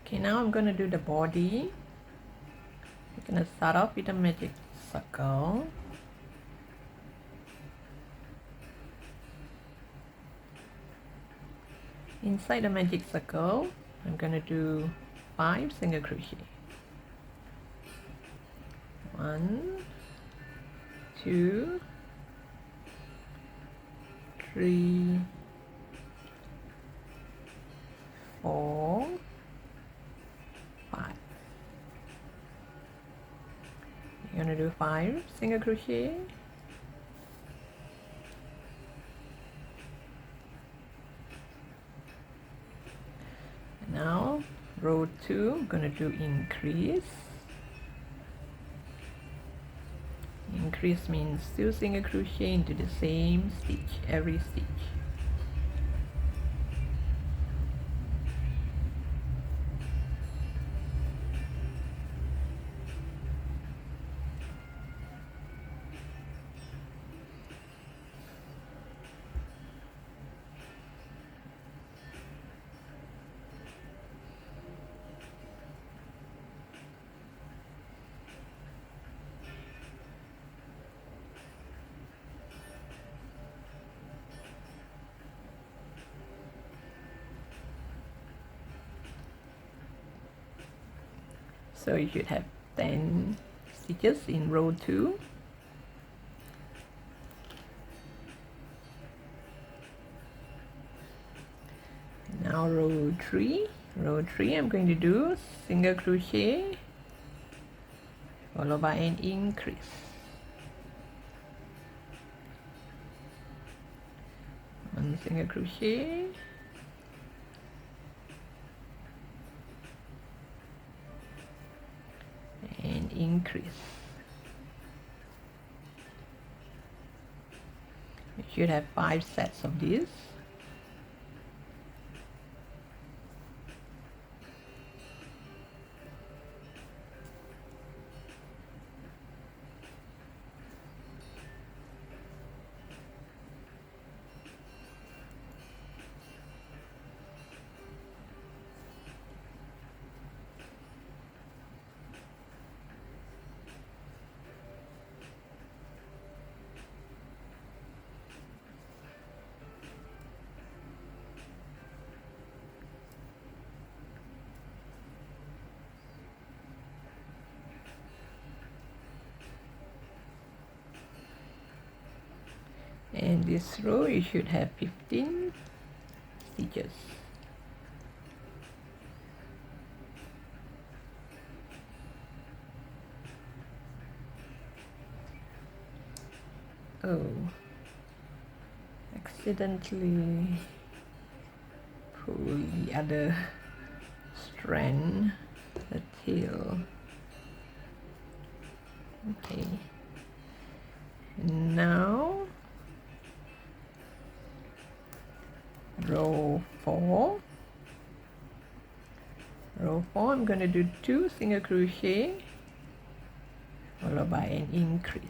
Okay, now I'm going to do the body. I'm going to start off with a magic circle. Inside the magic circle, I'm going to do 5 single crochet. 1, 2, 3, 4, 5. You're going to do 5 single crochet. Now row 2, I'm going to do increase. Increase means 2 single crochet into the same stitch, every stitch. So you should have 10 stitches in row 2. Now row 3. Row 3 I'm going to do single crochet followed by an increase. One single crochet, and increase. You should have 5 sets of this. And this row you should have 15 stitches. Oh, accidentally pull the other strand, the tail. Okay, now row 4. Row 4 I'm going to do 2 single crochet followed by an increase.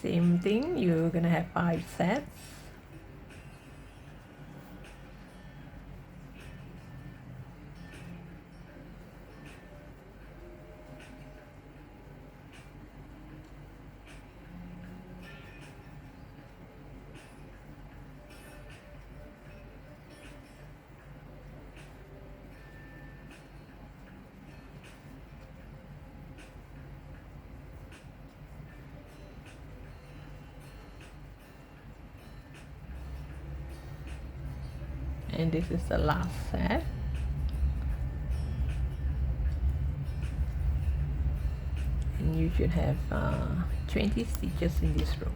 Same thing, you're gonna have 5 sets. And this is the last set. And you should have 20 stitches in this row.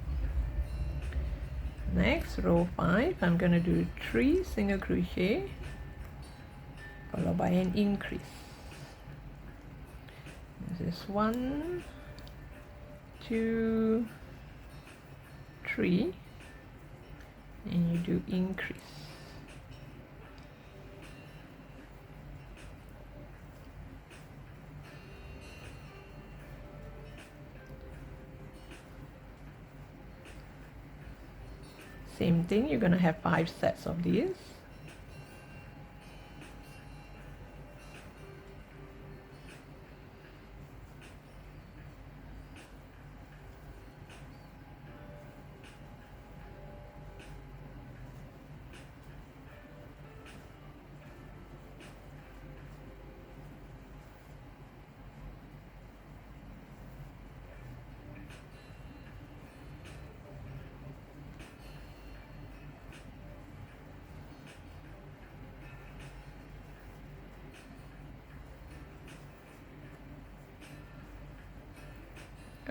Next, row 5, I'm going to do 3 single crochet followed by an increase. This is 1, 2, 3, and do increase. Same thing, you're gonna have 5 sets of these.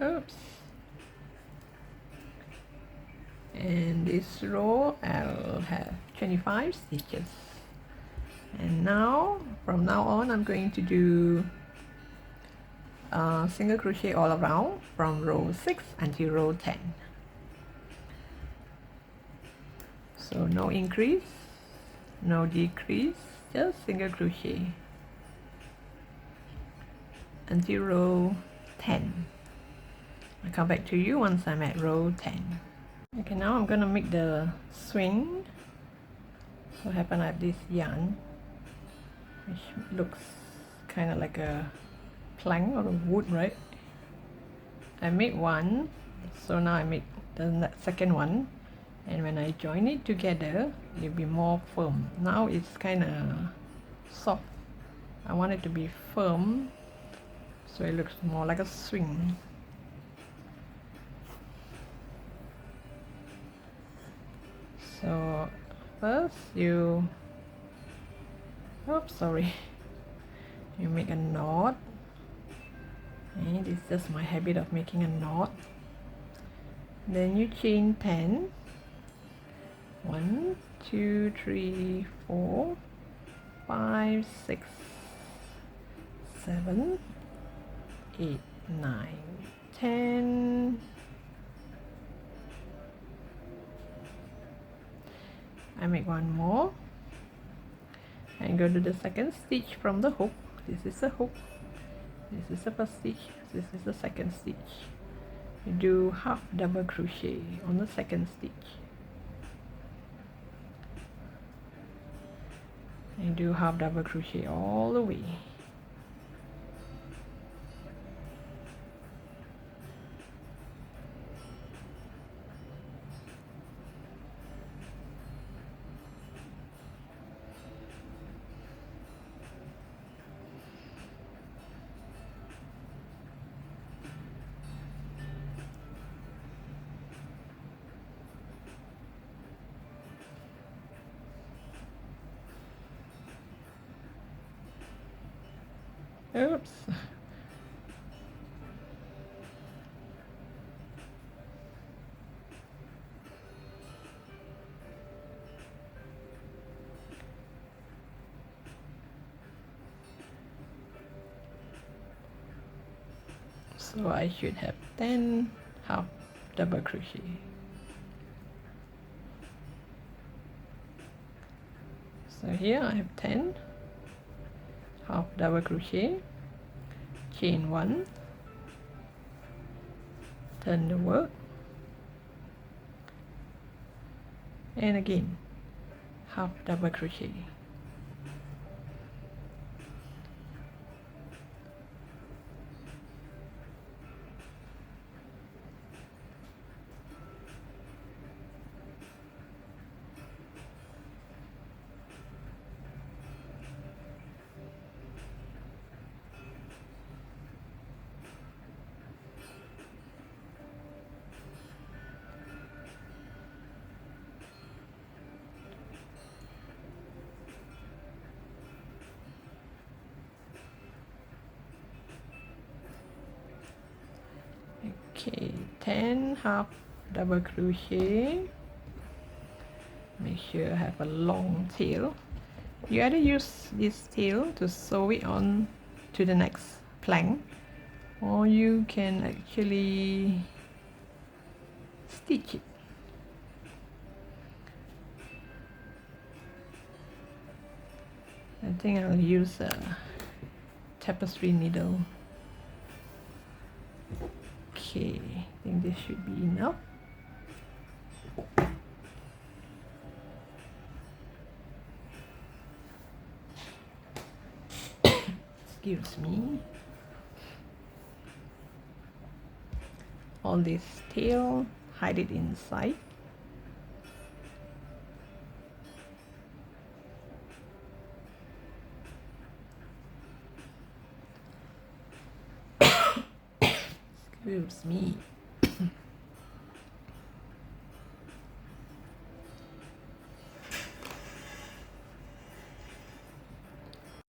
Oops. And this row I'll have 25 stitches. And now, from now on, I'm going to do single crochet all around from row 6 until row 10. So no increase, no decrease, just single crochet until row 10. I'll come back to you once I'm at row 10. Okay, now I'm gonna make the swing. So happen I have this yarn, which looks kind of like a plank or a wood, right? I made one, so now I make the second one, and when I join it together, it'll be more firm. Now it's kind of soft. I want it to be firm, so it looks more like a swing. So first you, oops, sorry, you make a knot, and it's just my habit of making a knot. Then you chain 10. 1, 2, 3, 4, 5, 6, 7, 8, 9, 10. I make one more and go to the second stitch from the hook. This is the hook, this is the first stitch, this is the second stitch. You do half double crochet on the second stitch and do half double crochet all the way. Oops. So I should have 10 half double crochet. So here I have 10 half double crochet, chain 1, turn the work, and again half double crochet. Okay, 10 half double crochet. Make sure I have a long tail. You either use this tail to sew it on to the next plank, or you can actually stitch it. think I'll use a tapestry needle. Okay, I think this should be enough. Excuse me. All this tail, hide it inside. Excuse me.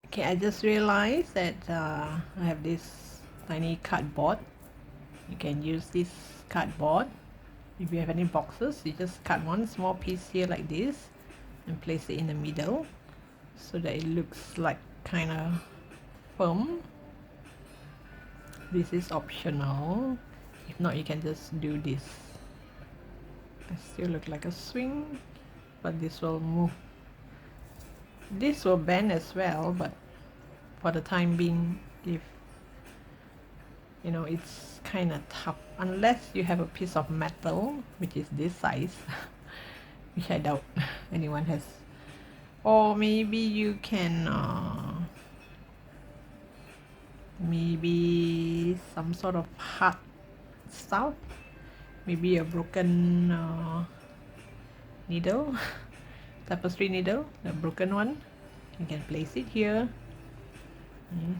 Okay, I just realized that I have this tiny cardboard. You can use this cardboard. If you have any boxes, you just cut one small piece here like this and place it in the middle so that it looks like kind of firm. This is optional. If not, you can just do this. It still look like a swing, but this will move. This will bend as well, but for the time being, if you know, it's kind of tough unless you have a piece of metal which is this size which I doubt anyone has, or maybe you can maybe some sort of hard stuff, maybe a broken needle tapestry needle, the broken one. You can place it here.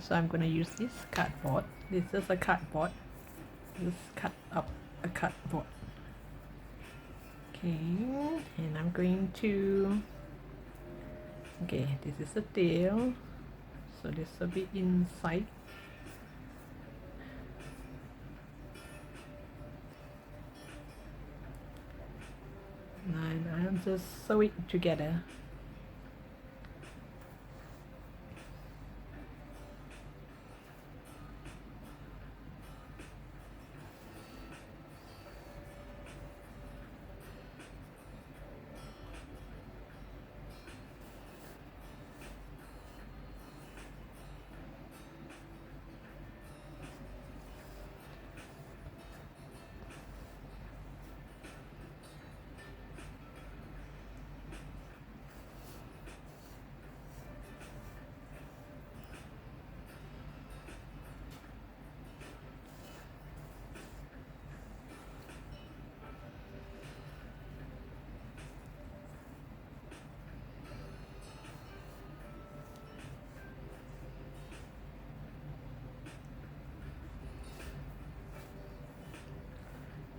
So I'm going to use this cardboard. This is a cardboard. Just cut up a cardboard. Okay, and I'm going to, okay, this is the tail, so this will be inside. And I'll just sew it together.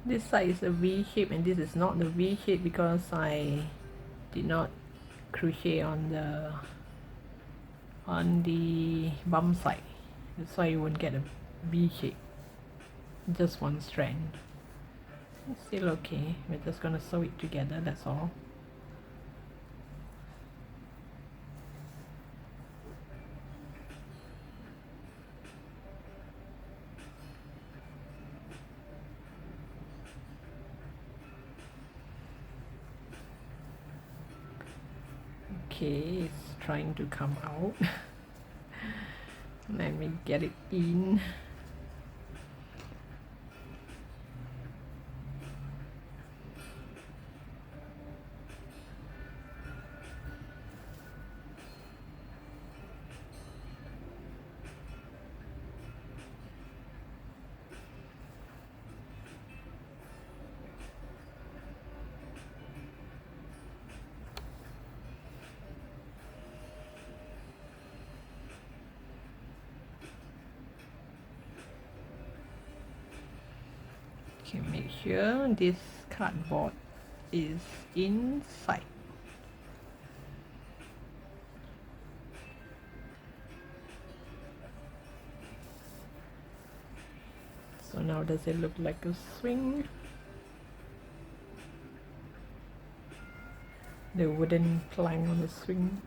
This side is a V shape and this is not the V shape because I did not crochet on the bum side. That's why you won't get a V shape. Just one strand. It's still okay. We're just gonna sew it together, that's all. Okay, it's trying to come out. Let me get it in. Okay, make sure this cardboard is inside. So now does it look like a swing? The wooden plank on the swing.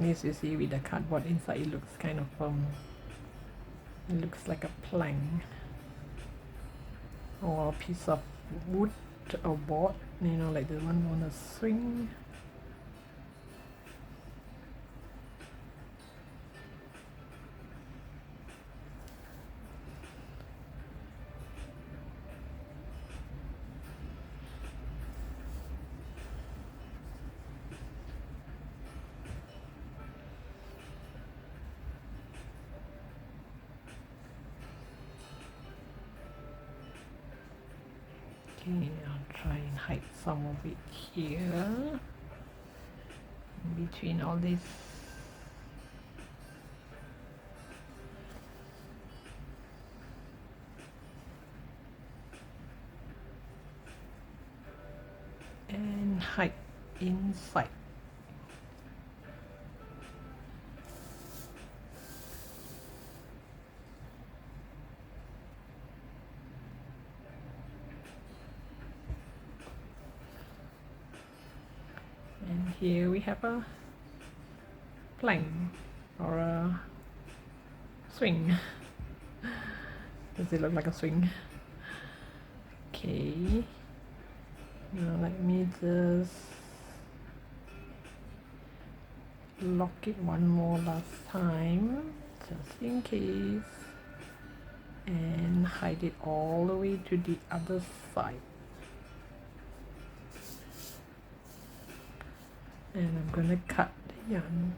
As you see with the cardboard inside, it looks kind of it looks like a plank or a piece of wood or board, you know, like the one on a swing. Okay, I'll try and hide some of it here in between all this. And hide inside. And here we have a plank or a swing. Does it look like a swing? Okay. Now let me just lock it one more last time, just in case, and hide it all the way to the other side. And I'm gonna cut the yarn.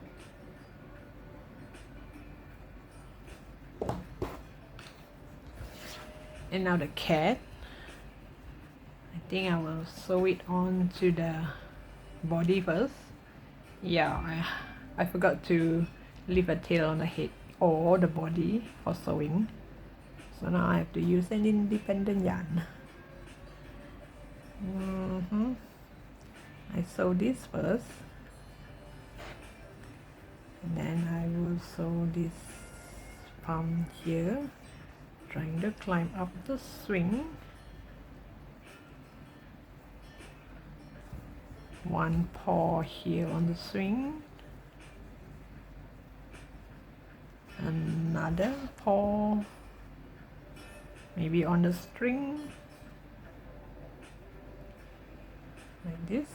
And now the cat, I think I will sew it on to the body first. Yeah, I forgot to leave a tail on the head or the body for sewing. So now I have to use an independent yarn. I sew this first. And then I will sew this palm here, trying to climb up the swing. One paw here on the swing, another paw maybe on the string, like this,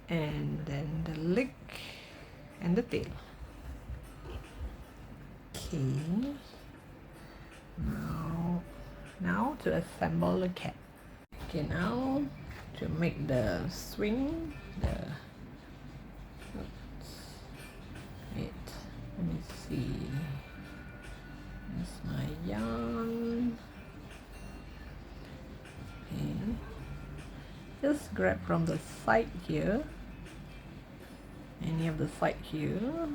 and then the leg and the tail. Okay, now to assemble the cat. Okay, now to make the swing, wait, let me see, here's my yarn. Okay, just grab from the side here, any of the side here,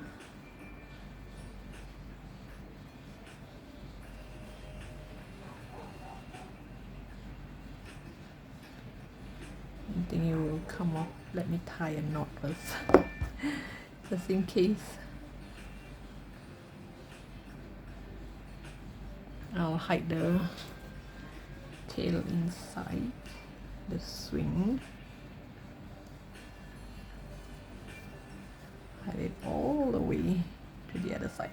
I think it will come off. Let me tie a knot first, just in case. I'll hide the tail inside the swing. Hide it all the way to the other side.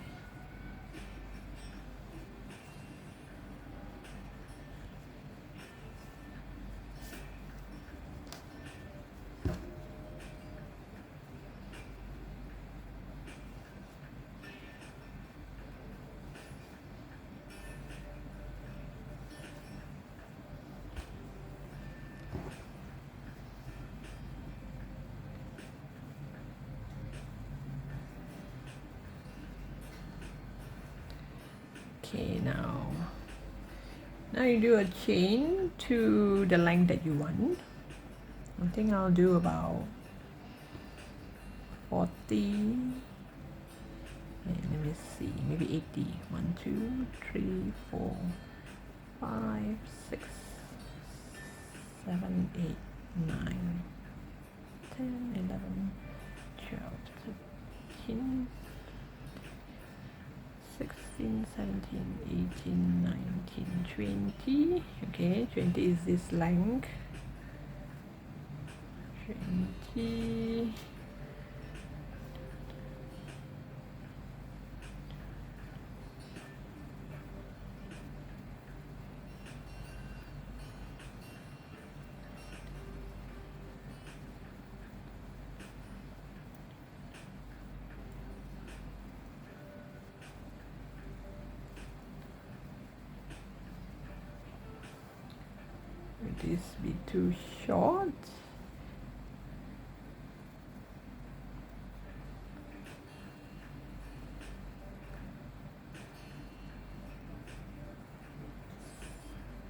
Okay, now you do a chain to the length that you want. I think I'll do about 40, let me see, maybe 80. 1, 2, 3, 4, 5, 6, 7, 8, 9, 10, 11, 12, 13, 16, 17, 18, 19, 20. Okay, 20 is this length. 20. this be too short?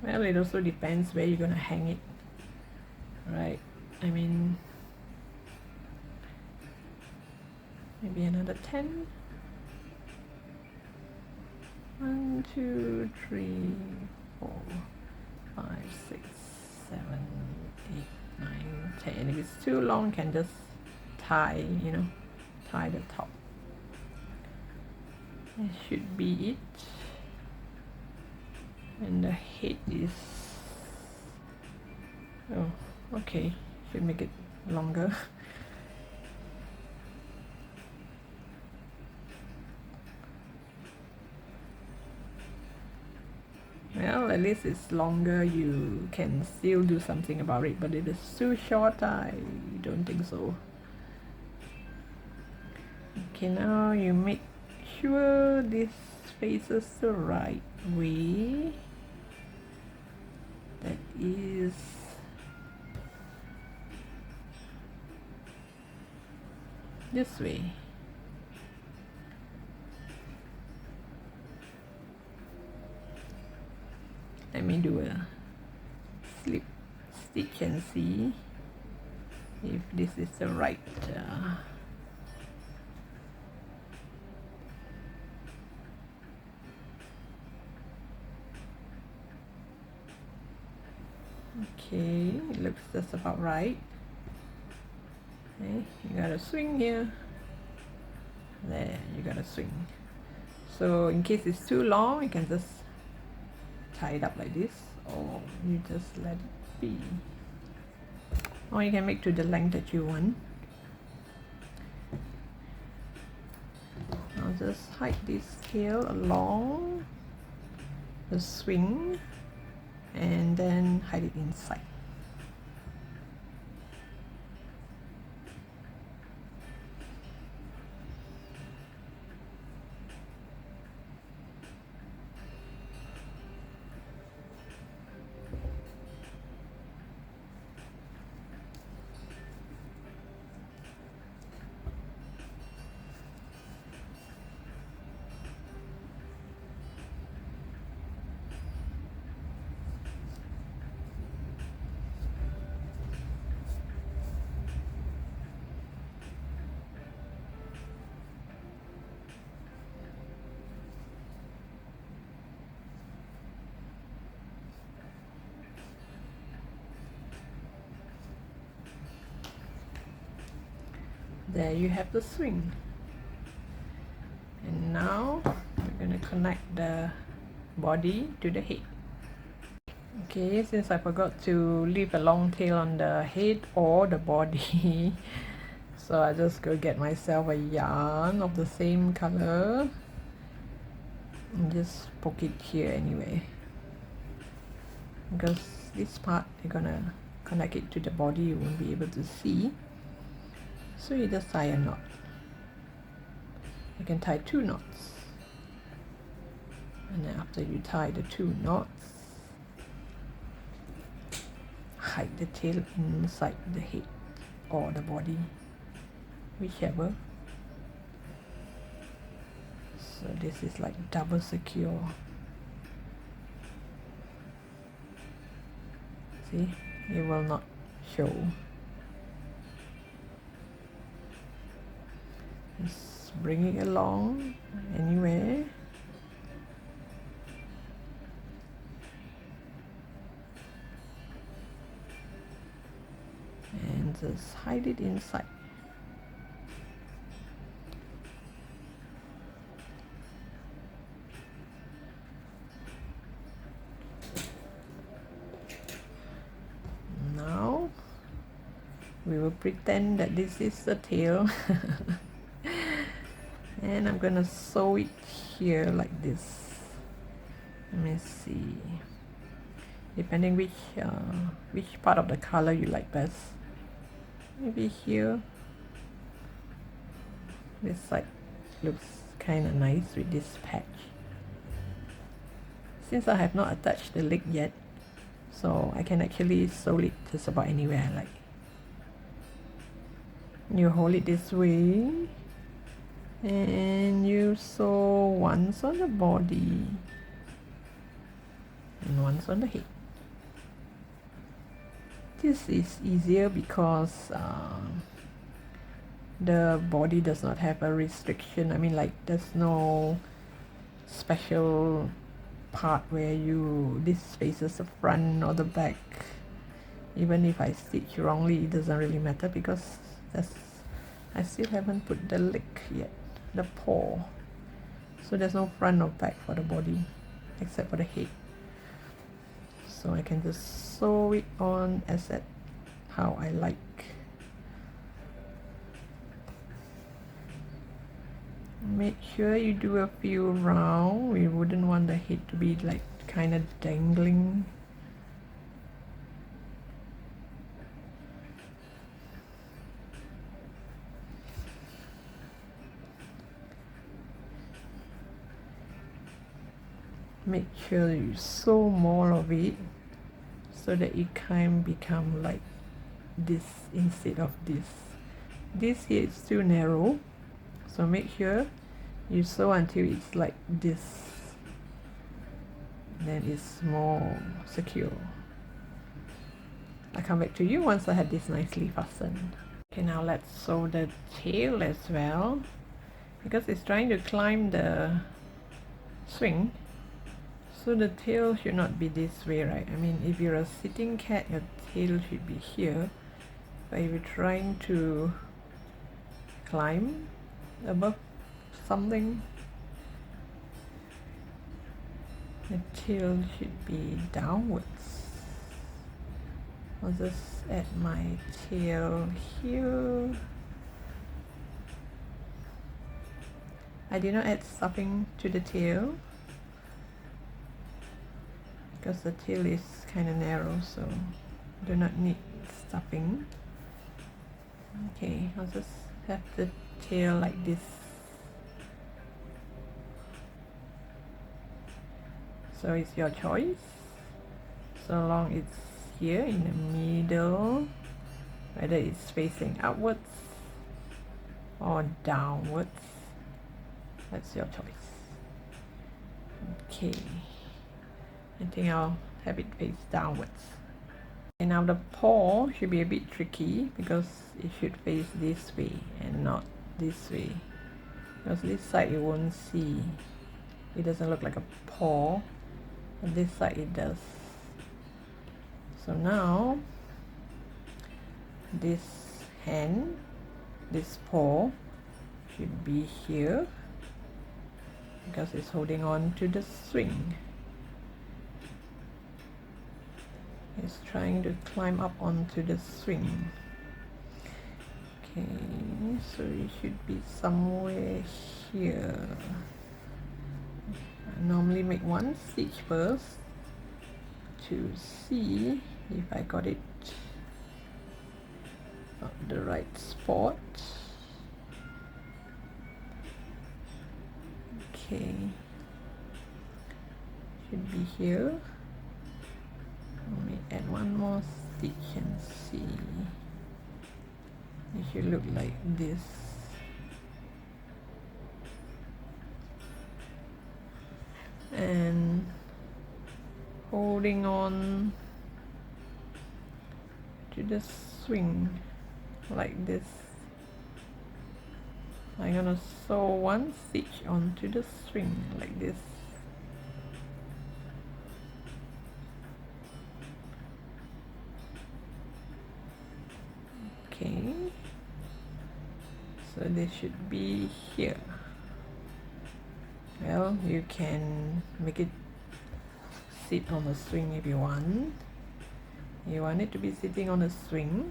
Well, it also depends where you're gonna hang it, right? I mean, maybe another 10. 1, 2, 3, 4, 5, 6, 7, 8, 9, 10. If it's too long, can just tie, you know, tie the top. That should be it. And the head is, oh, okay, should make it longer. Well, at least it's longer, you can still do something about it, but if it's too short, I don't think so. Okay, now you make sure this faces the right way. That is this way. Let me do a slip stitch and see if this is the right okay, it looks just about right. Okay, you gotta swing here. There, you gotta swing. So in case it's too long, you can just tie it up like this, or you just let it be, or you can make to the length that you want. I'll just hide this tail along the swing and then hide it inside. There you have the swing. And now we're going to connect the body to the head. Okay, since I forgot to leave a long tail on the head or the body, so I just go get myself a yarn of the same color and just poke it here anyway, because this part you're gonna connect it to the body, you won't be able to see. So you just tie a knot. You can tie 2 knots, and then after you tie the 2 knots, hide the tail inside the head or the body, whichever. So this is like double secure. See, it will not show. Just bring it along anywhere. And just hide it inside. Now we will pretend that this is the tail. And I'm gonna sew it here like this. Let me see, depending which part of the color you like best. Maybe here, this side looks kind of nice with this patch. Since I have not attached the leg yet, so I can actually sew it just about anywhere I like. You hold it this way and you sew once on the body and once on the head. This is easier because the body does not have a restriction. I mean, like, there's no special part where this faces the front or the back. Even if I stitch wrongly, it doesn't really matter because I still haven't put the leg yet, the paw, so there's no front or back for the body except for the head. So I can just sew it on as at how I like. Make sure you do a few rounds. We wouldn't want the head to be like kind of dangling. Make sure you sew more of it so that it can become like this instead of this. This here is too narrow, so make sure you sew until it's like this, then it's more secure. I'll come back to you once I have this nicely fastened. Okay, now let's sew the tail as well, because it's trying to climb the swing. So the tail should not be this way, right? I mean, if you're a sitting cat, your tail should be here. But if you're trying to climb above something, the tail should be downwards. I'll just add my tail here. I did not add stuffing to the tail because the tail is kind of narrow, so do not need stuffing. Okay, I'll just have the tail like this. So it's your choice, so long it's here in the middle, whether it's facing upwards or downwards, that's your choice. Okay, I think I'll have it face downwards. And now the paw should be a bit tricky because it should face this way and not this way, because this side you won't see, it doesn't look like a paw, and this side it does. So now this hand, this paw should be here because it's holding on to the swing. It's trying to climb up onto the swing. Okay, so it should be somewhere here. I normally make one stitch first to see if I got it on the right spot. Okay, should be here. Let me add one more stitch and see. It should look like this. And holding on to the swing like this. I'm gonna sew one stitch onto the swing like this. Okay, so this should be here. Well, you can make it sit on the swing if you want. You want it to be sitting on the swing,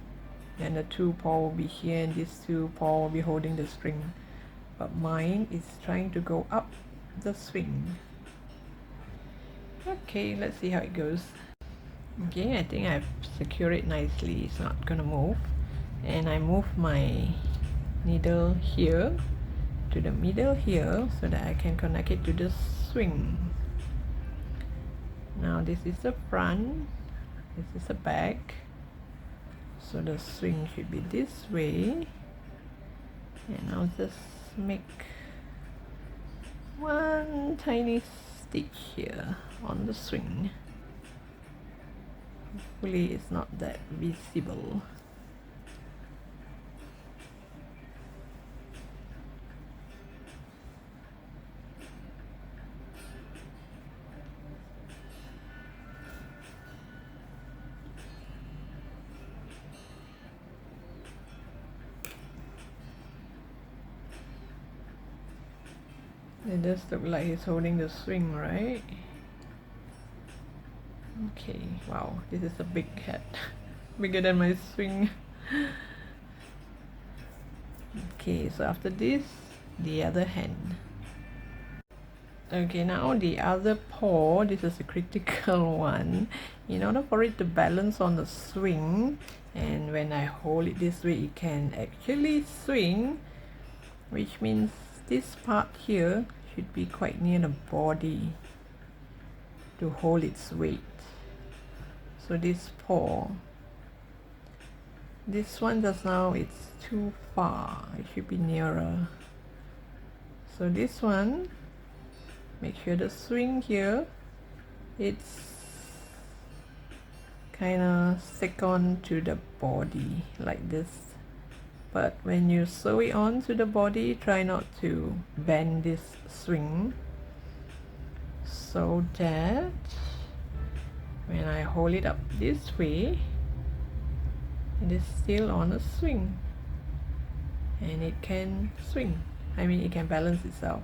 and the two paws will be here and these two paws will be holding the string, but mine is trying to go up the swing. Okay, let's see how it goes. Okay, I think I've secured it nicely, it's not gonna move. And I move my needle here to the middle here so that I can connect it to the swing. Now this is the front This is the back, so the swing should be this way, and I'll just make one tiny stitch here on the swing. Hopefully it's not that visible. It does look like he's holding the swing, right? Okay, wow, this is a big cat. Bigger than my swing. Okay, so after this, the other hand. Okay, now the other paw, this is a critical one. In order for it to balance on the swing, and when I hold it this way, it can actually swing, which means this part here should be quite near the body to hold its weight. So this paw, this one just now it's too far, it should be nearer. So this one, make sure the swing here, it's kind of stick on to the body like this. But when you sew it on to the body, try not to bend this swing, so that when I hold it up this way, it is still on a swing and it can swing. I mean, it can balance itself.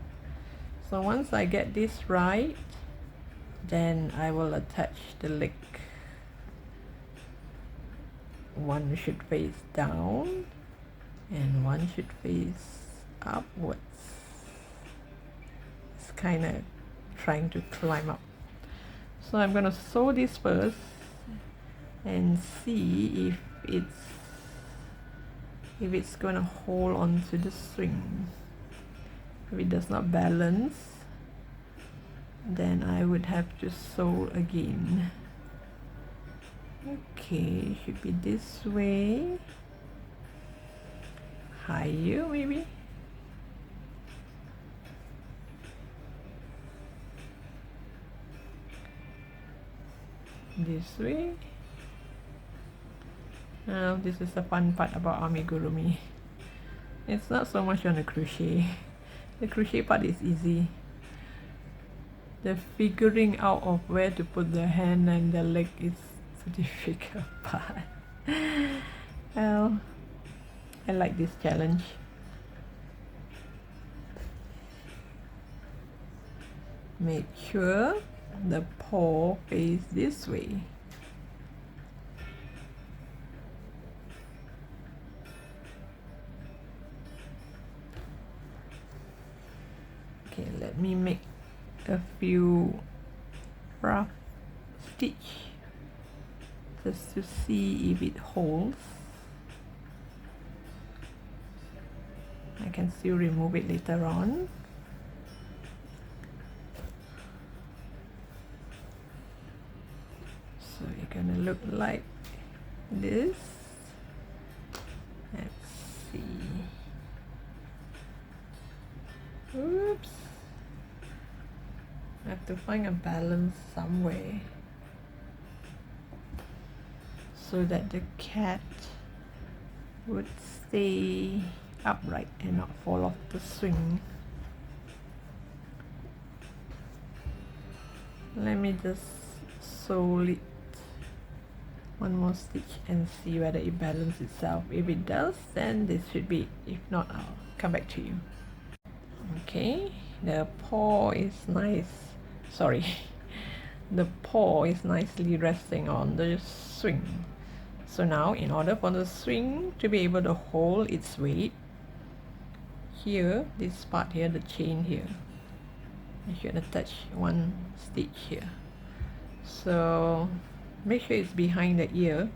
So once I get this right, then I will attach the leg. One should face down and one should face upwards. It's kind of trying to climb up. So I'm gonna sew this first and see if it's gonna hold on to the swing. If it does not balance, then I would have to sew again. Okay, should be this way, higher maybe. This way. Now this is the fun part about amigurumi. It's not so much on the crochet. The crochet part is easy. The figuring out of where to put the hand and the leg is the difficult part. Well, I like this challenge. Make sure the paw face this way. Okay, let me make a few rough stitch just to see if it holds. I can still remove it later on. So it's gonna look like this. Let's see. Oops. I have to find a balance somewhere so that the cat would stay upright and not fall off the swing. Let me just sew it one more stitch and see whether it balances itself. If it does, then this should be it. If not, I'll come back to you. Okay, the paw is nice. Sorry, the paw is nicely resting on the swing. So now, in order for the swing to be able to hold its weight, here, this part here, the chain here, I should attach one stitch here. So make sure it's behind the ear.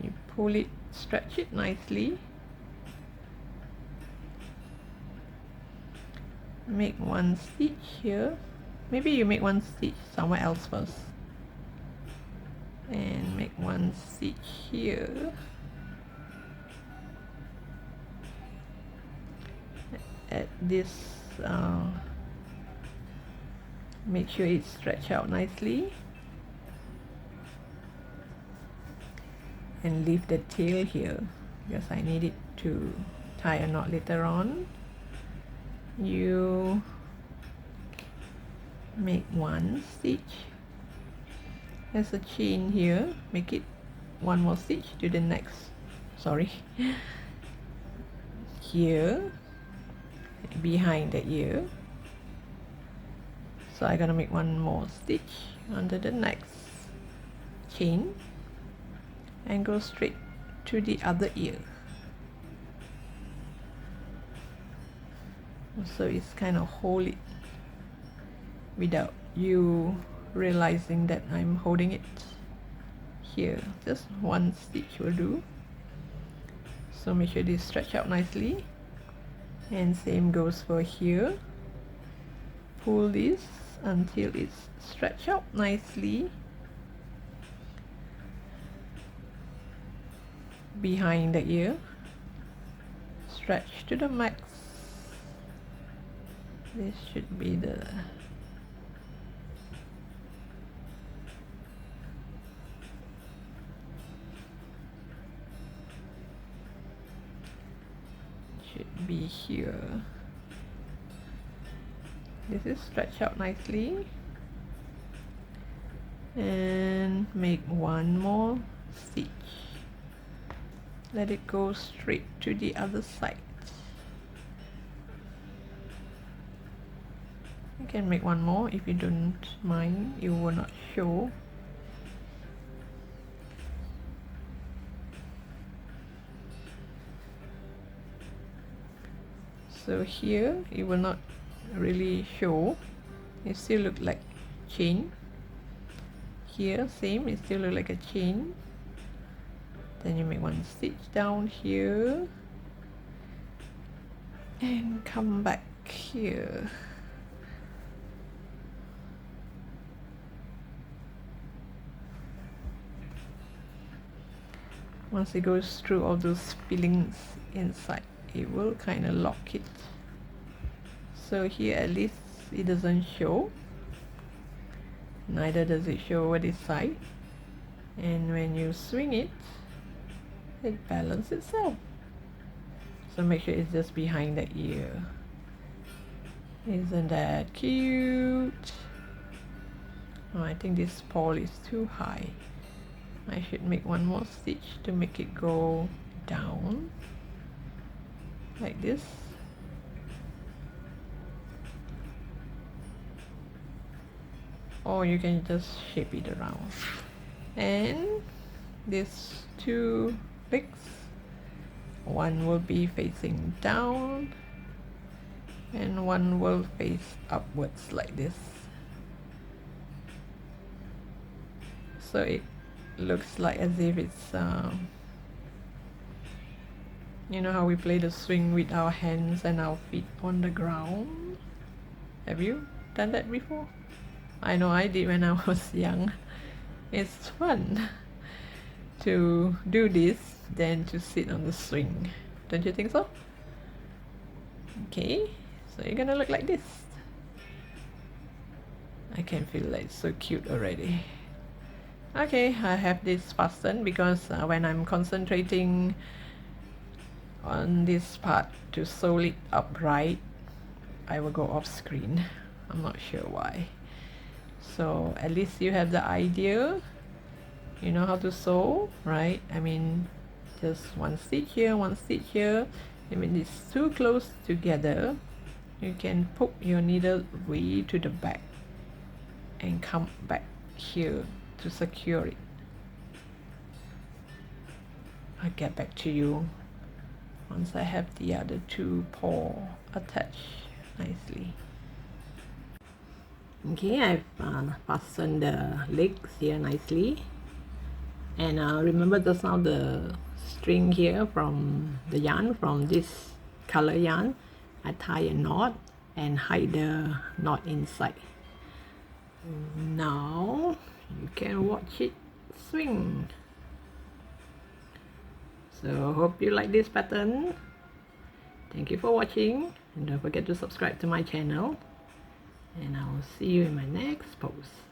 You pull it, stretch it nicely. Make one stitch here. Maybe you make one stitch somewhere else first. and make one stitch here at this make sure it stretch out nicely and leave the tail here because I need it to tie a knot later on. You make one stitch, there's a chain here, make it one more stitch to the next, sorry, here behind the ear. So I'm gonna make one more stitch under the next chain and go straight to the other ear. So it's kind of hold it without you realizing that I'm holding it here. Just one stitch will do. So make sure this stretch out nicely, and same goes for here. Pull this until it's stretched out nicely behind the ear, stretch to the max. This should be the here. This is stretched out nicely, and make one more stitch. Let it go straight to the other side. You can make one more if you don't mind, it will not show. So here it will not really show, it still look like chain. Here same, it still look like a chain. Then you make one stitch down here and come back here. Once it goes through all those fillings inside, it will kind of lock it. So here at least it doesn't show, neither does it show over this side, and when you swing it, it balances itself. So make sure it's just behind the ear. Isn't that cute? Oh, I think this pole is too high. I should make one more stitch to make it go down like this. Or you can just shape it around. And these two legs, one will be facing down and one will face upwards like this. So it looks like as if it's you know how we play the swing with our hands and our feet on the ground? Have you done that before? I know I did when I was young. It's fun to do this than to sit on the swing. Don't you think so? Okay, so you're gonna look like this. I can feel like it's so cute already. Okay, I have this fastened because when I'm concentrating on this part to sew it upright, I will go off screen. I'm not sure why. So at least you have the idea, you know how to sew, right? I mean, just one stitch here, one stitch here. I mean, it's too close together, you can poke your needle way to the back and come back here to secure it. I'll get back to you once I have the other two paws attached nicely. Okay, I've fastened the legs here nicely, and remember just now the string here from the yarn, from this color yarn, I tie a knot and hide the knot inside. Now you can watch it swing. So hope you like this pattern. Thank you for watching, and don't forget to subscribe to my channel, and I will see you in my next post.